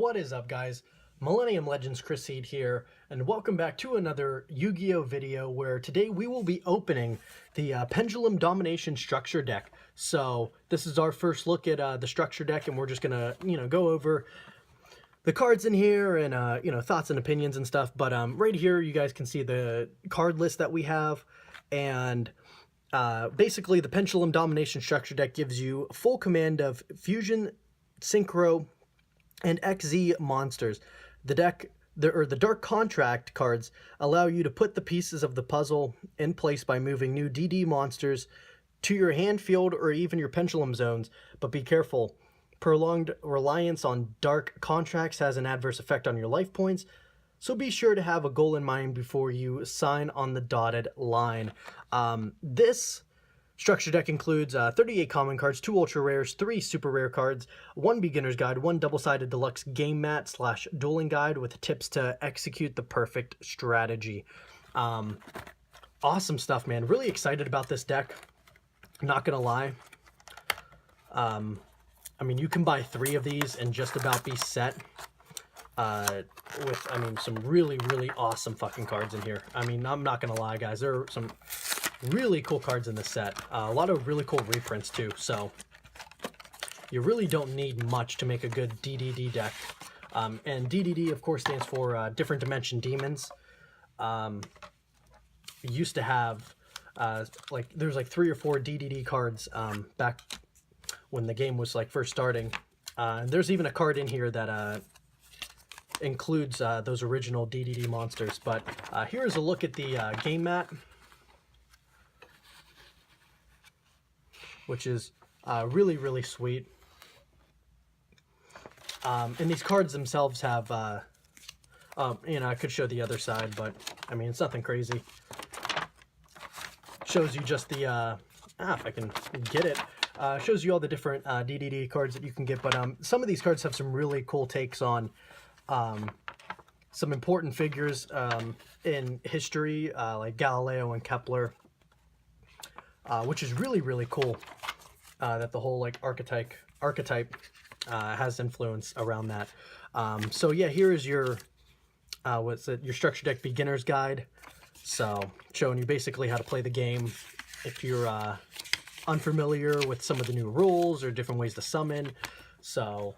What is up, guys? Millennium Legends Chris Seed here, and welcome back to another Yu-Gi-Oh video where today we will be opening the Pendulum Domination Structure Deck. So this is our first look at the structure deck, and we're just gonna, go over the cards in here and, thoughts and opinions and stuff. But right here, you guys can see the card list that we have, and basically the Pendulum Domination Structure Deck gives you full command of Fusion, Synchro, and XZ monsters. The Dark Contract cards allow you to put the pieces of the puzzle in place by moving new DD monsters to your hand field or even your pendulum zones, but be careful. Prolonged reliance on Dark Contracts has an adverse effect on your life points, so be sure to have a goal in mind before you sign on the dotted line. This structure deck includes 38 common cards, 2 ultra rares, 3 super rare cards, 1 beginner's guide, 1 double-sided deluxe game mat / dueling guide with tips to execute the perfect strategy. Awesome stuff, man. Really excited about this deck. Not gonna lie. I mean, you can buy 3 of these and just about be set with, some really, really awesome fucking cards in here. I mean, I'm not gonna lie, guys. There are some really cool cards in the set. A lot of really cool reprints too, so you really don't need much to make a good DDD deck. And DDD, of course, stands for Different Dimension Demons. Used to have there's 3 or 4 DDD cards back when the game was first starting. There's even a card in here that includes those original DDD monsters. But here's a look at the game mat, which is really, really sweet. And these cards themselves have, I could show the other side, but I mean, it's nothing crazy. Shows you just the, if I can get it, shows you all the different DDD cards that you can get. But some of these cards have some really cool takes on some important figures in history, like Galileo and Kepler. Which is really, really cool that the whole archetype has influence around that. So yeah, here is your your structure deck beginner's guide. So showing you basically how to play the game if you're unfamiliar with some of the new rules or different ways to summon. So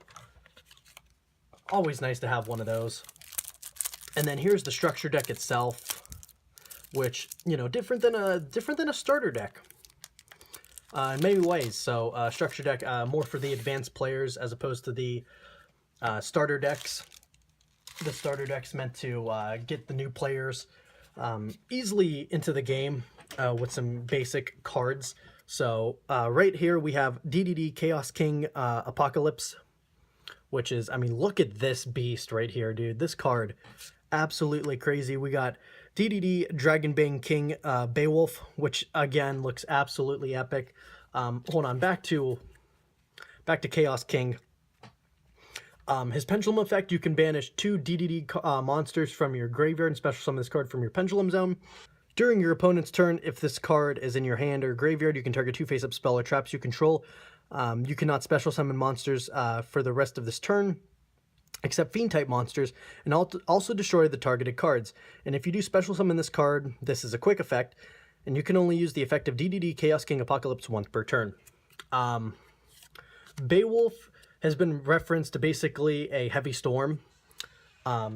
always nice to have one of those. And then here's the structure deck itself, which different than a starter deck. In many ways. So structure deck more for the advanced players as opposed to the starter decks. The starter deck's meant to get the new players easily into the game with some basic cards. So right here we have DDD Chaos King Apocalypse, which is, look at this beast right here, dude. This card, absolutely crazy. We got DDD Dragonbane King Beowulf, which again looks absolutely epic. Hold on, back to Chaos King. His pendulum effect, you can banish 2 DDD monsters from your graveyard and special summon this card from your pendulum zone. During your opponent's turn, if this card is in your hand or graveyard, you can target 2 face-up spell or traps you control. You cannot special summon monsters for the rest of this turn, except Fiend-type monsters, and also destroy the targeted cards. And if you do special summon this card, this is a quick effect, and you can only use the effect of DDD Chaos King Apocalypse once per turn. Beowulf has been referenced to basically a heavy storm.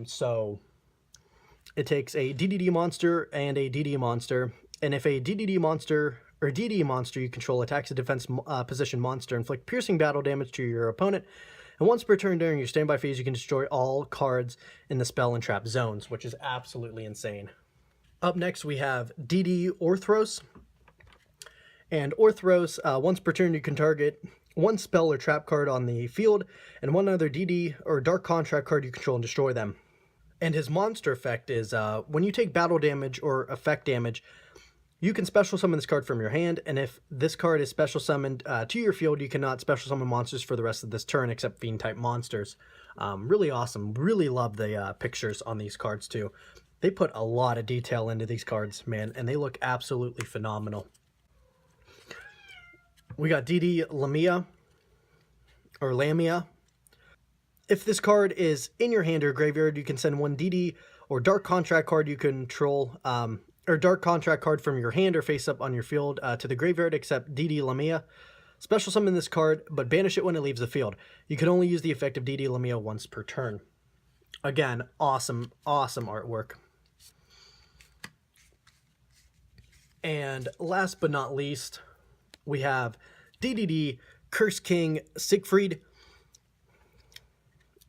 So it takes a DDD monster and a DD monster, and if a DDD monster or DD monster you control attacks a defense position monster, inflict piercing battle damage to your opponent, and once per turn during your standby phase, you can destroy all cards in the spell and trap zones, which is absolutely insane. Up next, we have DD Orthros. And Orthros, once per turn, you can target 1 spell or trap card on the field, and 1 other DD or Dark Contract card you control and destroy them. And his monster effect is, when you take battle damage or effect damage, you can special summon this card from your hand, and if this card is special summoned to your field, you cannot special summon monsters for the rest of this turn except Fiend-type monsters. Really awesome. Really love the pictures on these cards too. They put a lot of detail into these cards, man, and they look absolutely phenomenal. We got DD Lamia, or Lamia, If this card is in your hand or graveyard, you can send one DD or Dark Contract card you control, or Dark Contract card from your hand or face up on your field to the graveyard, except DD Lamia. Special summon this card, but banish it when it leaves the field. You can only use the effect of DD Lamia once per turn. Again, awesome, awesome artwork. And last but not least, we have DDD Curse King Siegfried.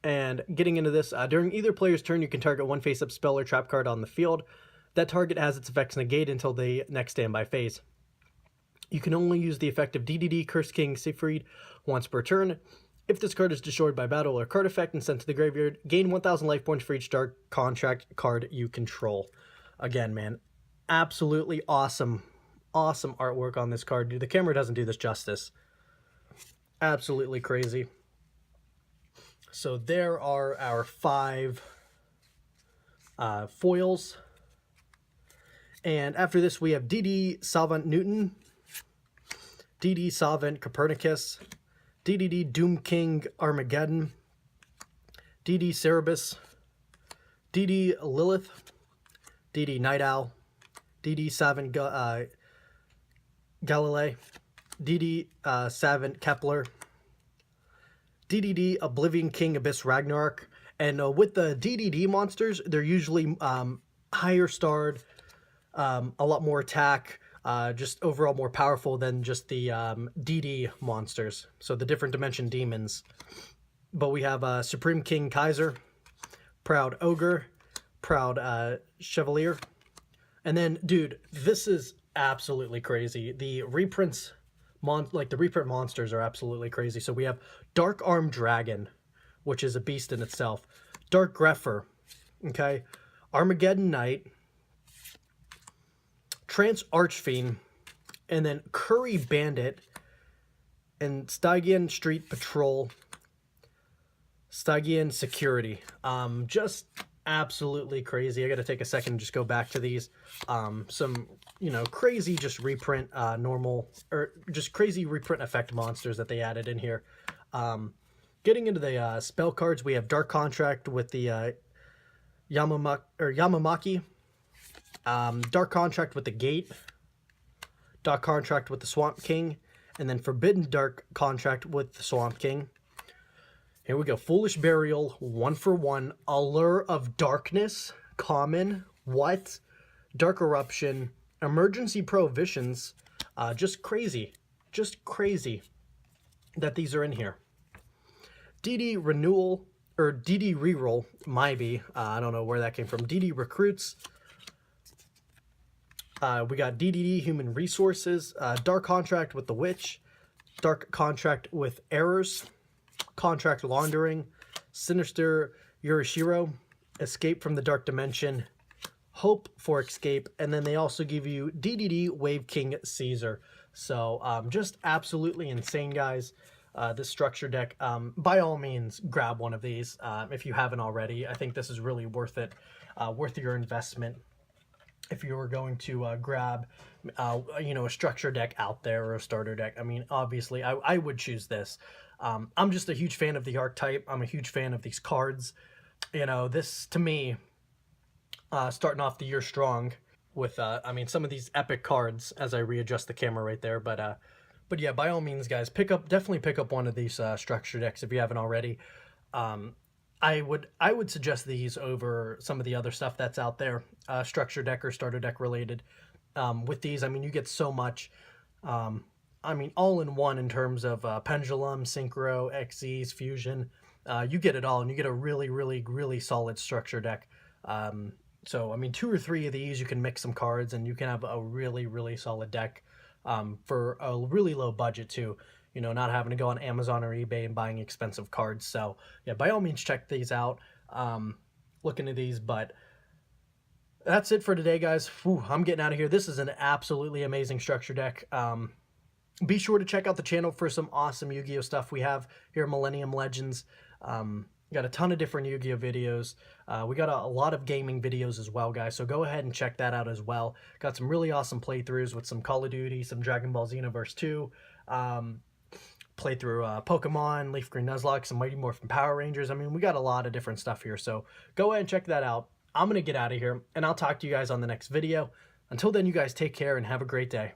And getting into this, during either player's turn, you can target one face-up spell or trap card on the field. That target has its effects negate until the next standby phase. You can only use the effect of DDD Curse King Siegfried once per turn. If this card is destroyed by battle or card effect and sent to the graveyard, gain 1,000 life points for each Dark Contract card you control. Again, man, absolutely awesome, awesome artwork on this card. Dude, the camera doesn't do this justice. Absolutely crazy. So there are our 5 foils. And after this, we have DD Savant Newton, DD Savant Copernicus, DDD Doom King Armageddon, DD Cerebus, DD Lilith, DD Night Owl, DD Savant Galilei, DD Savant Kepler, DDD Oblivion King Abyss Ragnarok. And with the DDD monsters, they're usually higher starred, a lot more attack, just overall more powerful than just the DD monsters. So the different dimension demons. But we have Supreme King Kaiser, Proud Ogre, Proud Chevalier. And then, dude, this is absolutely crazy. The reprints, the reprint monsters are absolutely crazy. So we have Dark Arm Dragon, which is a beast in itself. Dark Grepher, okay? Armageddon Knight, Trance Archfiend, and then Curry Bandit, and Stygian Street Patrol, Stygian Security. Just absolutely crazy. I got to take a second and just go back to these. Some, crazy just reprint just crazy reprint effect monsters that they added in here. Getting into the spell cards, we have Dark Contract with the Yamamaki, Dark Contract with the Gate, Dark Contract with the Swamp King, and then Forbidden Dark Contract with the Swamp King. Here we go. Foolish Burial, 1-for-1. Allure of Darkness, common. What? Dark Eruption, Emergency Prohibitions. Just crazy. Just crazy that these are in here. DD Renewal, or DD Reroll, maybe. I don't know where that came from. DD Recruits. We got DDD Human Resources. Dark Contract with the Witch. Dark Contract with Errors. Contract Laundering, Sinister Yurishiro, Escape from the Dark Dimension, Hope for Escape, and then they also give you DDD Wave King Caesar. So just absolutely insane, guys. This structure deck, by all means, grab one of these if you haven't already. I think this is really worth it, worth your investment. If you were going to grab, a structure deck out there or a starter deck, I mean, obviously, I would choose this. I'm just a huge fan of the archetype. I'm a huge fan of these cards. This, to me, starting off the year strong with, some of these epic cards as I readjust the camera right there. But yeah, by all means, guys, definitely pick up one of these structure decks if you haven't already. I would suggest these over some of the other stuff that's out there, structure deck or starter deck related. With these, you get so much, all in one in terms of Pendulum, Synchro, XYZ, Fusion. You get it all, and you get a really, really, really solid structure deck. So, 2 or 3 of these, you can mix some cards, and you can have a really, really solid deck for a really low budget, too. Not having to go on Amazon or eBay and buying expensive cards. So, yeah, by all means, check these out. Look into these, but that's it for today, guys. Whew, I'm getting out of here. This is an absolutely amazing structure deck. Be sure to check out the channel for some awesome Yu-Gi-Oh stuff we have here at Millennium Legends. Got a ton of different Yu-Gi-Oh videos. We got a lot of gaming videos as well, guys, so go ahead and check that out as well. Got some really awesome playthroughs with some Call of Duty, some Dragon Ball Xenoverse 2, play through Pokemon, Leaf Green Nuzlocke, some Mighty Morphin Power Rangers. I mean, we got a lot of different stuff here, so go ahead and check that out. I'm going to get out of here, and I'll talk to you guys on the next video. Until then, you guys take care and have a great day.